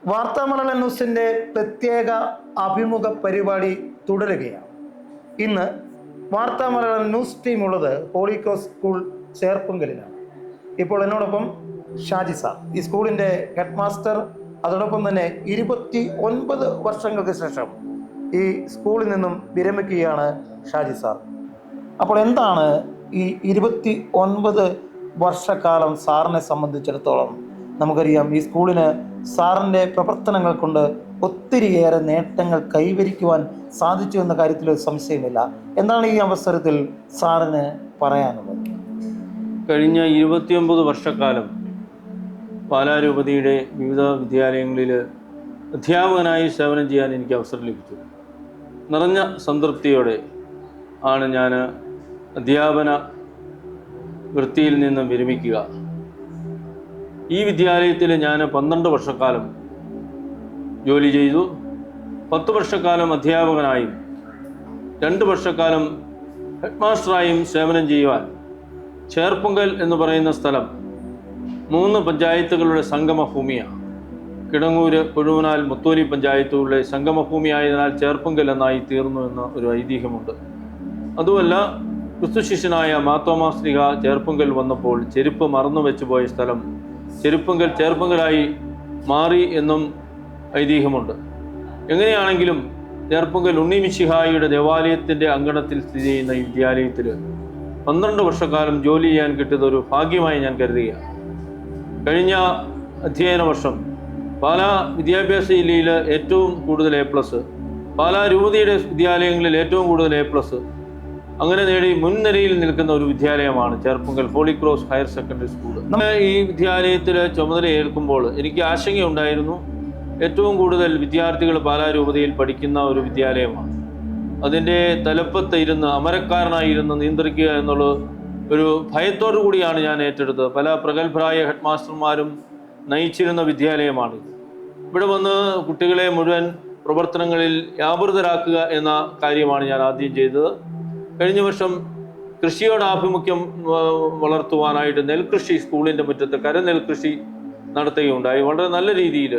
വാർത്താമലയാളം ന്യൂസിൻ്റെ പ്രത്യേക അഭിമുഖ പരിപാടി തുടരുകയാണ്. ഇന്ന് വാർത്താമലയാളം ന്യൂസ് ടീം ഉള്ളത് ഹോളി ക്രോസ് സ്കൂൾ ചേർപ്പുങ്കലിലാണ്. ഇപ്പോൾ എന്നോടൊപ്പം ഷാജി സാർ, ഈ സ്കൂളിൻ്റെ ഹെഡ് മാസ്റ്റർ. അതോടൊപ്പം തന്നെ 29 വർഷങ്ങൾക്ക് ശേഷം ഈ സ്കൂളിൽ നിന്നും വിരമിക്കുകയാണ് ഷാജി സാർ. അപ്പോൾ എന്താണ് ഈ 29 വർഷക്കാലം സാറിനെ സംബന്ധിച്ചിടത്തോളം? നമുക്കറിയാം, ഈ സ്കൂളിന് സാറിൻ്റെ പ്രവർത്തനങ്ങൾ കൊണ്ട് ഒത്തിരിയേറെ നേട്ടങ്ങൾ കൈവരിക്കുവാൻ സാധിച്ചു എന്ന കാര്യത്തിൽ സംശയമില്ല. എന്താണ് ഈ അവസരത്തിൽ സാറിന് പറയാനുള്ളത്? കഴിഞ്ഞ 29 വർഷക്കാലം പാലാരൂപതയുടെ വിവിധ വിദ്യാലയങ്ങളിൽ അധ്യാപകനായി സേവനം ചെയ്യാൻ എനിക്ക് അവസരം ലഭിച്ചു. നിറഞ്ഞ സംതൃപ്തിയോടെ ആണ് ഞാൻ അധ്യാപന വൃത്തിയിൽ നിന്ന് വിരമിക്കുക. ഈ വിദ്യാലയത്തിൽ ഞാൻ 12 വർഷക്കാലം ജോലി ചെയ്തു. 10 വർഷക്കാലം അധ്യാപകനായും 2 വർഷക്കാലം ഹെഡ് മാസ്റ്ററായും സേവനം ചെയ്യുവാൻ ചേർപ്പുങ്കൽ എന്ന് പറയുന്ന സ്ഥലം 3 പഞ്ചായത്തുകളുടെ സംഗമഭൂമിയാണ്. കിടങ്ങൂര്, കൊഴുവനാൽ, മുത്തോലി പഞ്ചായത്തുകളുടെ സംഗമഭൂമിയായതിനാൽ ചേർപ്പുങ്കൽ എന്നായി തീർന്നു എന്ന ഒരു ഐതിഹ്യമുണ്ട്. അതുമല്ല, ക്രിസ്തുശിഷ്യനായ മാർത്തോമാ ശ്ലീഹ ചേർപ്പുങ്കൽ വന്നപ്പോൾ ചെരുപ്പ് മറന്നു വെച്ചു പോയ സ്ഥലം ചെരുപ്പുങ്കൽ ചേർപ്പുങ്കലായി മാറി എന്നും ഐതിഹ്യമുണ്ട്. എങ്ങനെയാണെങ്കിലും ചേർപ്പുങ്കൽ ഉണ്ണി മിശിഹായുടെ ദേവാലയത്തിൻ്റെ അങ്കണത്തിൽ സ്ഥിതി ചെയ്യുന്ന ഈ വിദ്യാലയത്തിൽ 12 വർഷക്കാലം ജോലി ചെയ്യാൻ കിട്ടിയത് ഒരു ഭാഗ്യമായി ഞാൻ കരുതുകയാണ്. കഴിഞ്ഞ അധ്യയന വർഷം പാലാ വിദ്യാഭ്യാസ ജില്ലയിൽ ഏറ്റവും കൂടുതൽ A+, പാലാ രൂപതയുടെ വിദ്യാലയങ്ങളിൽ ഏറ്റവും കൂടുതൽ A+, അങ്ങനെ നേടി മുൻനിരയിൽ നിൽക്കുന്ന ഒരു വിദ്യാലയമാണ് Cherpunkal Holy Cross Higher Secondary School. ഈ വിദ്യാലയത്തിൽ ചുമതല ഏൽക്കുമ്പോൾ എനിക്ക് ആശങ്കയുണ്ടായിരുന്നു. ഏറ്റവും കൂടുതൽ വിദ്യാർത്ഥികൾ പാലാ രൂപതയിൽ പഠിക്കുന്ന ഒരു വിദ്യാലയമാണ്. അതിൻ്റെ തലപ്പത്ത് ഇരുന്ന് അമരക്കാരനായിരുന്ന് നിയന്ത്രിക്കുക എന്നുള്ള ഒരു ഭയത്തോടു കൂടിയാണ് ഞാൻ ഏറ്റെടുത്തത്. പല പ്രഗത്ഭരായ ഹെഡ് മാസ്റ്റർമാരും നയിച്ചിരുന്ന വിദ്യാലയമാണ്. ഇവിടെ വന്ന് കുട്ടികളെ മുഴുവൻ പ്രവർത്തനങ്ങളിൽ വ്യാപൃതരാക്കുക എന്ന കാര്യമാണ് ഞാൻ ആദ്യം ചെയ്തത്. കഴിഞ്ഞ വർഷം കൃഷിയോട് ആഭിമുഖ്യം വളർത്തുവാനായിട്ട് നെൽകൃഷി സ്കൂളിൻ്റെ മുറ്റത്ത് നെൽകൃഷി നടത്തുകയുണ്ടായി. വളരെ നല്ല രീതിയിൽ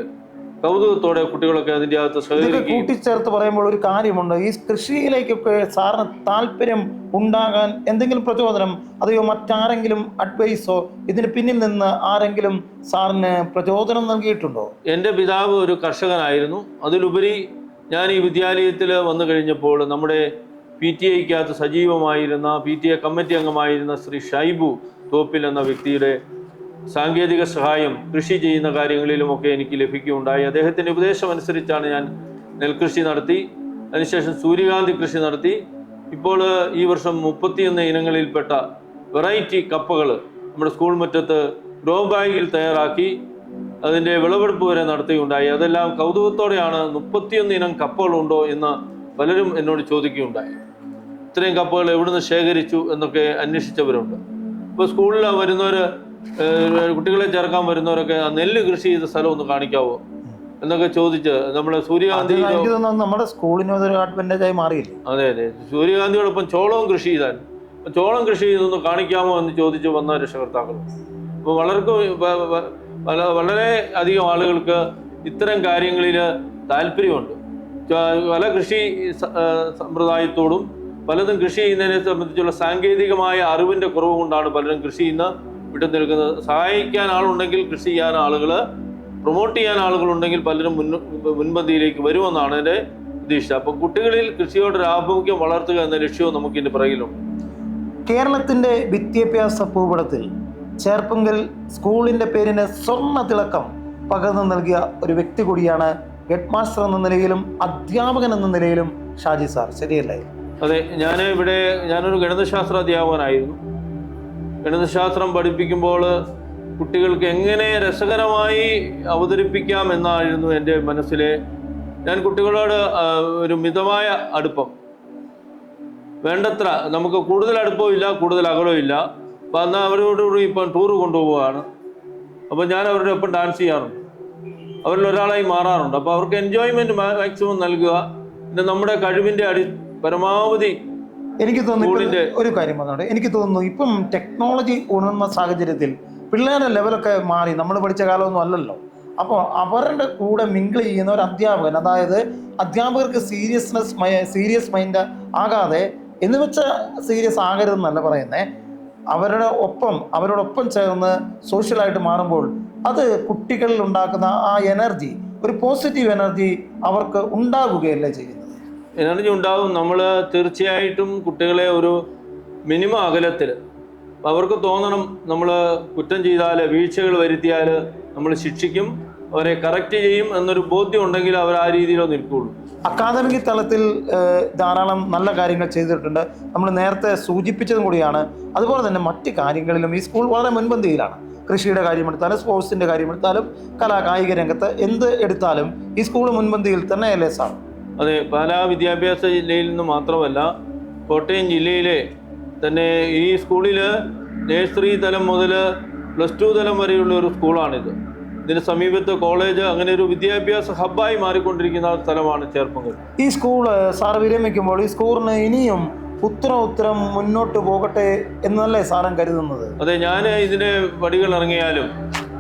കൗതുകത്തോടെ കുട്ടികളൊക്കെ അതിൻ്റെ അകത്ത് സഹകരിക്കുകയും. കൂട്ടിച്ചേർത്ത് പറയുമ്പോൾ ഒരു കാര്യമുണ്ട്, ഈ കൃഷിയിലേക്കൊക്കെ സാറിന് താല്പര്യം ഉണ്ടാകാൻ എന്തെങ്കിലും പ്രചോദനം, അതെയോ മറ്റാരെങ്കിലും അഡ്വൈസോ ഇതിന് പിന്നിൽ നിന്ന് ആരെങ്കിലും സാറിന് പ്രചോദനം നൽകിയിട്ടുണ്ടോ? എൻ്റെ പിതാവ് ഒരു കർഷകനായിരുന്നു. അതിലുപരി ഞാൻ ഈ വിദ്യാലയത്തിൽ വന്നു കഴിഞ്ഞപ്പോൾ നമ്മുടെ PTA സജീവമായിരുന്ന PTA കമ്മിറ്റി അംഗമായിരുന്ന ശ്രീ ഷൈബു തോപ്പിൽ എന്ന വ്യക്തിയുടെ സാങ്കേതിക സഹായം കൃഷി ചെയ്യുന്ന കാര്യങ്ങളിലുമൊക്കെ എനിക്ക് ലഭിക്കുകയുണ്ടായി. അദ്ദേഹത്തിൻ്റെ ഉപദേശമനുസരിച്ചാണ് ഞാൻ നെൽകൃഷി നടത്തി. അതിനുശേഷം സൂര്യകാന്തി കൃഷി നടത്തി. ഇപ്പോൾ ഈ വർഷം 31 ഇനങ്ങളിൽപ്പെട്ട വെറൈറ്റി കപ്പകൾ നമ്മുടെ സ്കൂൾ മുറ്റത്ത് ഗ്രോ ബാഗിൽ തയ്യാറാക്കി അതിൻ്റെ വിളവെടുപ്പ് വരെ നടത്തുകയുണ്ടായി. അതെല്ലാം കൗതുകത്തോടെയാണ്. 31 ഇനം കപ്പകളുണ്ടോ എന്ന് പലരും എന്നോട് ചോദിക്കുകയുണ്ടായി. ഇത്രയും കപ്പകൾ എവിടുന്ന് ശേഖരിച്ചു എന്നൊക്കെ അന്വേഷിച്ചവരുണ്ട്. ഇപ്പോൾ സ്കൂളിൽ വരുന്നവർ, കുട്ടികളെ ചേർക്കാൻ വരുന്നവരൊക്കെ ആ നെല്ല് കൃഷി ചെയ്ത സ്ഥലം ഒന്ന് കാണിക്കാവോ എന്നൊക്കെ ചോദിച്ച് നമ്മുടെ സൂര്യകാന്തി നമ്മുടെ സ്കൂളിന് അഡ്വാൻറ്റേജായി മാറിയില്ല. അതെ, സൂര്യകാന്തിയോടൊപ്പം ചോളവും കൃഷി ചെയ്താൽ ചോളം കൃഷി ചെയ്തൊന്ന് കാണിക്കാമോ എന്ന് ചോദിച്ച് വന്ന രക്ഷകർത്താക്കളും. അപ്പോൾ വളരെ അധികം ആളുകൾക്ക് ഇത്തരം കാര്യങ്ങളിൽ താല്പര്യമുണ്ട്. പല കൃഷി സമ്പ്രദായത്തോടും പലതും കൃഷി ചെയ്യുന്നതിനെ സംബന്ധിച്ചുള്ള സാങ്കേതികമായ അറിവിൻ്റെ കുറവ് കൊണ്ടാണ് പലരും കൃഷി ഇന്ന് വിട്ടു നിൽക്കുന്നത്. സഹായിക്കാൻ ആളുണ്ടെങ്കിൽ, കൃഷി ചെയ്യാൻ ആളുകൾ, പ്രൊമോട്ട് ചെയ്യാൻ ആളുകളുണ്ടെങ്കിൽ പലരും മുൻപന്തിയിലേക്ക് വരുമെന്നാണ് എൻ്റെ പ്രതീക്ഷ. അപ്പം കുട്ടികളിൽ കൃഷിയോടൊരു ആഭിമുഖ്യം വളർത്തുക എന്ന ലക്ഷ്യവും നമുക്കിതിൻ്റെ പിറകിലുണ്ട്. കേരളത്തിൻ്റെ വിദ്യാഭ്യാസ ഭൂപടത്തിൽ ചേർപ്പുങ്കൽ സ്കൂളിൻ്റെ പേരിന് സ്വർണ്ണ തിളക്കം പകർന്നു നൽകിയ ഒരു വ്യക്തി കൂടിയാണ് ഹെഡ് മാസ്റ്റർ എന്ന നിലയിലും അധ്യാപകൻ എന്ന നിലയിലും ഷാജി സാർ, ശരിയല്ലേ? അതെ, ഞാനൊരു ഗണിതശാസ്ത്ര അധ്യാപകനായിരുന്നു. ഗണിതശാസ്ത്രം പഠിപ്പിക്കുമ്പോൾ കുട്ടികൾക്ക് എങ്ങനെ രസകരമായി അവതരിപ്പിക്കാം എന്നായിരുന്നു എൻ്റെ മനസ്സിലെ. ഞാൻ കുട്ടികളോട് ഒരു മിതമായ അടുപ്പം, വേണ്ടത്ര, നമുക്ക് കൂടുതൽ അടുപ്പവും ഇല്ല, കൂടുതൽ അകലവും ഇല്ല. അപ്പോൾ എന്നാൽ അവരോടുകൂടി ഇപ്പം ടൂറ് കൊണ്ടുപോവുകയാണ്. അപ്പോൾ ഞാൻ അവരുടെ ഒപ്പം ഡാൻസ് ചെയ്യാറുണ്ട്, അവരിൽ ഒരാളായി മാറാറുണ്ട്. അപ്പോൾ അവർക്ക് എൻജോയ്മെൻറ്റ് മാക്സിമം നൽകുക. പിന്നെ നമ്മുടെ കഴിവിൻ്റെ പരമാവധി. എനിക്ക് തോന്നുന്നു ഒരു കാര്യം പറഞ്ഞോട്ടെ, എനിക്ക് തോന്നുന്നു ഇപ്പം ടെക്നോളജി ഉണർന്ന സാഹചര്യത്തിൽ പിള്ളേരുടെ ലെവലൊക്കെ മാറി. നമ്മൾ പഠിച്ച കാലമൊന്നും അല്ലല്ലോ. അപ്പോൾ അവരുടെ കൂടെ മിങ്കിൾ ചെയ്യുന്ന ഒരു അധ്യാപകൻ, അതായത് അധ്യാപകർക്ക് സീരിയസ് മൈൻഡ് ആകാതെ എന്ന് വെച്ചാൽ സീരിയസ് ആകരുതെന്നല്ല പറയുന്നത്, അവരോടൊപ്പം ചേർന്ന് സോഷ്യലായിട്ട് മാറുമ്പോൾ അത് കുട്ടികളിൽ ഉണ്ടാക്കുന്ന ആ എനർജി, ഒരു പോസിറ്റീവ് എനർജി അവർക്ക് ഉണ്ടാവുകയല്ലേ ചെയ്യുന്നത്. എനർജി ഉണ്ടാകും. നമ്മൾ തീർച്ചയായിട്ടും കുട്ടികളെ ഒരു മിനിമം അകലത്തിൽ അവർക്ക് തോന്നണം, നമ്മൾ കുറ്റം ചെയ്താൽ, വീഴ്ചകൾ വരുത്തിയാൽ നമ്മൾ ശിക്ഷിക്കും, അവരെ കറക്റ്റ് ചെയ്യും എന്നൊരു ബോധ്യം ഉണ്ടെങ്കിൽ അവർ ആ രീതിയിലോ നിൽക്കുകയുള്ളൂ. അക്കാദമിക് തലത്തിൽ ധാരാളം നല്ല കാര്യങ്ങൾ ചെയ്തിട്ടുണ്ട്, നമ്മൾ നേരത്തെ സൂചിപ്പിച്ചതും കൂടിയാണ്. അതുപോലെ തന്നെ മറ്റ് കാര്യങ്ങളിലും ഈ സ്കൂൾ വളരെ മുൻപന്തിയിലാണ്. കൃഷിയുടെ കാര്യമെടുത്താലും സ്പോർട്സിൻ്റെ കാര്യമെടുത്താലും കായിക രംഗത്ത് എന്ത് എടുത്താലും ഈ സ്കൂൾ മുൻപന്തിയിൽ തന്നെയല്ലേ സാർ? അതെ, പാലാ വിദ്യാഭ്യാസ ജില്ലയിൽ നിന്ന് മാത്രമല്ല കോട്ടയം ജില്ലയിലെ തന്നെ ഈ സ്കൂളിൽ നഴ്സറി തലം മുതൽ +2 തലം വരെയുള്ള ഒരു സ്കൂളാണിത്. ഇതിന് സമീപത്ത് കോളേജ്, അങ്ങനെ ഒരു വിദ്യാഭ്യാസ ഹബ്ബായി മാറിക്കൊണ്ടിരിക്കുന്ന സ്ഥലമാണ് ചേർപ്പങ്കൽ. ഈ സ്കൂൾ സാർ വിരമിക്കുമ്പോൾ ഈ സ്കൂളിന് ഇനിയും ഉത്തരം മുന്നോട്ട് പോകട്ടെ എന്നല്ലേ സാറും കരുതുന്നത്? അതെ, ഞാൻ ഇതിൻ്റെ പടികൾ ഇറങ്ങിയാലും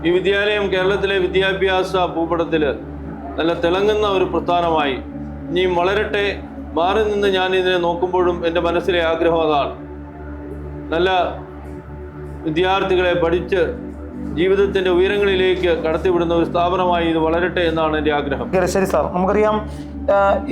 ഈ വിദ്യാലയം കേരളത്തിലെ വിദ്യാഭ്യാസ ഭൂപടത്തിൽ നല്ല തിളങ്ങുന്ന ഒരു പ്രസ്ഥാനമായി ഇനിയും വളരട്ടെ. മാറി നിന്ന് ഞാൻ ഇതിനെ നോക്കുമ്പോഴും എൻ്റെ മനസ്സിലെ ആഗ്രഹം അതാണ്. നല്ല വിദ്യാർത്ഥികളെ പഠിച്ച് ജീവിതത്തിൻ്റെ ഉയരങ്ങളിലേക്ക് കടത്തിവിടുന്ന ഒരു സ്ഥാപനമായി ഇത് വളരട്ടെ എന്നാണ് എൻ്റെ ആഗ്രഹം. ശരി സാർ, നമുക്കറിയാം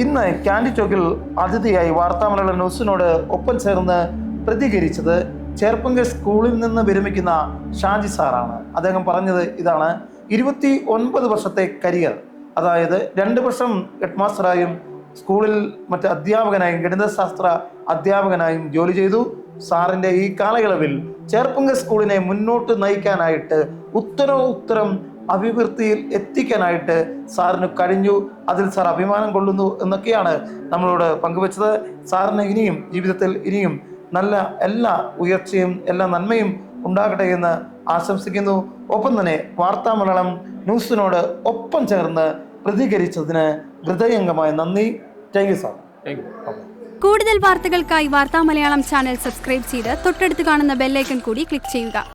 ഇന്ന് ക്യാൻഡി ചോക്കിൽ അതിഥിയായി വാർത്താമലയാളം ന്യൂസിനോട് ഒപ്പം ചേർന്ന് പ്രതികരിച്ചത് ചേർപ്പങ്കൽ സ്കൂളിൽ നിന്ന് വിരമിക്കുന്ന ഷാജി സാറാണ്. അദ്ദേഹം പറഞ്ഞത് ഇതാണ്: 29 വർഷത്തെ കരിയർ, അതായത് 2 വർഷം ഹെഡ് മാസ്റ്ററായും സ്കൂളിൽ മറ്റ് അധ്യാപകനായും ഗണിതശാസ്ത്ര അധ്യാപകനായും ജോലി ചെയ്തു. സാറിൻ്റെ ഈ കാലയളവിൽ ചേർപ്പങ്കൽ സ്കൂളിനെ മുന്നോട്ട് നയിക്കാനായിട്ട് ഉത്തരം അഭിവൃദ്ധിയിൽ എത്തിക്കാനായിട്ട് സാറിന് കഴിഞ്ഞു. അതിൽ സാർ അഭിമാനം കൊള്ളുന്നു എന്നൊക്കെയാണ് നമ്മളോട് പങ്കുവച്ചത്. സാറിന് ഇനിയും ജീവിതത്തിൽ ഇനിയും നല്ല എല്ലാ ഉയർച്ചയും എല്ലാ നന്മയും ഉണ്ടാകട്ടെ എന്ന് ആശംസിക്കുന്നു. ഒപ്പം തന്നെ വാർത്താമലയാളം ന്യൂസിനോട് ഒപ്പം ചേർന്ന് പ്രതികരിച്ചതിന് ഹൃദയംഗമായ നന്ദി. Thank you sir. കൂടുതൽ വാർത്തകൾക്കായി വാർത്താമലയാളം ചാനൽ സബ്സ്ക്രൈബ് ചെയ്ത് തൊട്ടടുത്ത് കാണുന്ന ബെല്ലൈക്കൺ കൂടി ക്ലിക്ക് ചെയ്യുക.